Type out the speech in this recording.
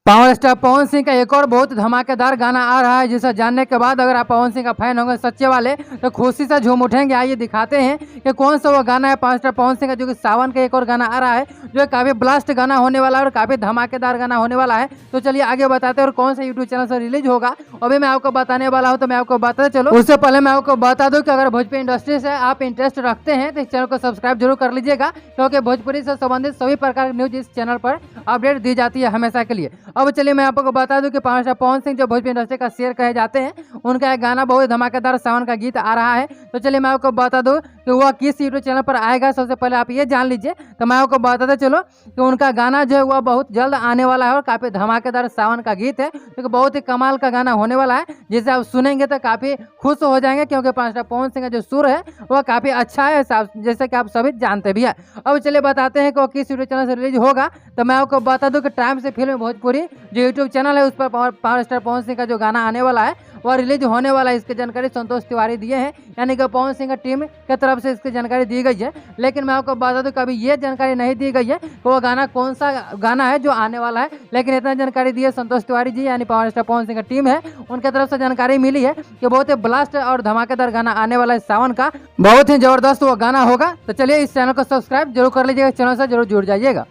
Power star Pawan Singh का एक और बहुत धमाकेदार गाना आ रहा है, जिसे जानने के बाद अगर आप पवन सिंह का फैन होंगे सच्चे वाले तो खुशी से झूम उठेंगे। आइए दिखाते हैं कि कौन सा वो गाना है पावर स्टार पवन सिंह का, जो कि सावन का एक और गाना आ रहा है, जो काफ़ी ब्लास्ट गाना होने वाला है और काफ़ी धमाकेदार गाना होने वाला है। तो चलिए आगे बताते हैं और कौन सा यूट्यूब चैनल से रिलीज होगा अभी मैं आपको बताने वाला हूँ। तो मैं आपको बताते चलो, उससे पहले मैं आपको बता दूँ कि अगर भोजपुरी इंडस्ट्री से आप इंटरेस्ट रखते हैं तो इस चैनल को सब्सक्राइब जरूर कर लीजिएगा, क्योंकि भोजपुरी से संबंधित सभी प्रकार की न्यूज इस चैनल पर अपडेट दी जाती है हमेशा के लिए। अब चलिए मैं आपको बता दूं कि पावर स्टार पवन सिंह जो भोजपुरी इंडस्ट्री का शेर कहे जाते हैं, उनका एक गाना बहुत धमाकेदार सावन का गीत आ रहा है। तो चलिए मैं आपको बता दूं कि वह किस यूट्यूब चैनल पर आएगा। सबसे पहले आप ये जान लीजिए। तो मैं आपको बताते चलो कि उनका गाना जो है वह बहुत जल्द आने वाला है और काफ़ी धमाकेदार सावन का गीत है, क्योंकि बहुत ही कमाल का गाना होने वाला है, जिसे आप सुनेंगे तो काफ़ी खुश हो जाएंगे, क्योंकि पावर स्टार पवन सिंह का जो सुर है वह काफ़ी अच्छा है, जैसे कि आप सभी जानते भी हैं। अब चलिए बताते हैं कि वो किस यूट्यूब चैनल से रिलीज होगा। तो मैं आपको बता दूं कि टाइम से फिल्म भोजपुरी जो यूट्यूब चैनल है उस पर पावर स्टार पवन सिंह का जो गाना आने वाला है वह रिलीज होने वाला है। इसकी जानकारी संतोष तिवारी दिए हैं, यानी कि पवन सिंह की टीम की तरफ से इसकी जानकारी दी गई है। लेकिन मैं आपको बता दूं कि अभी ये जानकारी नहीं दी गई है कि वो गाना कौन सा गाना है जो आने वाला है, लेकिन इतना जानकारी दी है संतोष तिवारी जी, यानी पावर स्टार पवन सिंह की टीम है, उनकी तरफ से जानकारी मिली है कि बहुत ही ब्लास्ट और धमाकेदार गाना आने वाला है सावन का, बहुत ही जबरदस्त वो गाना होगा। तो चलिए इस चैनल को सब्सक्राइब जरूर कर लीजिएगा, चैनल से जरूर जुड़ जाइएगा।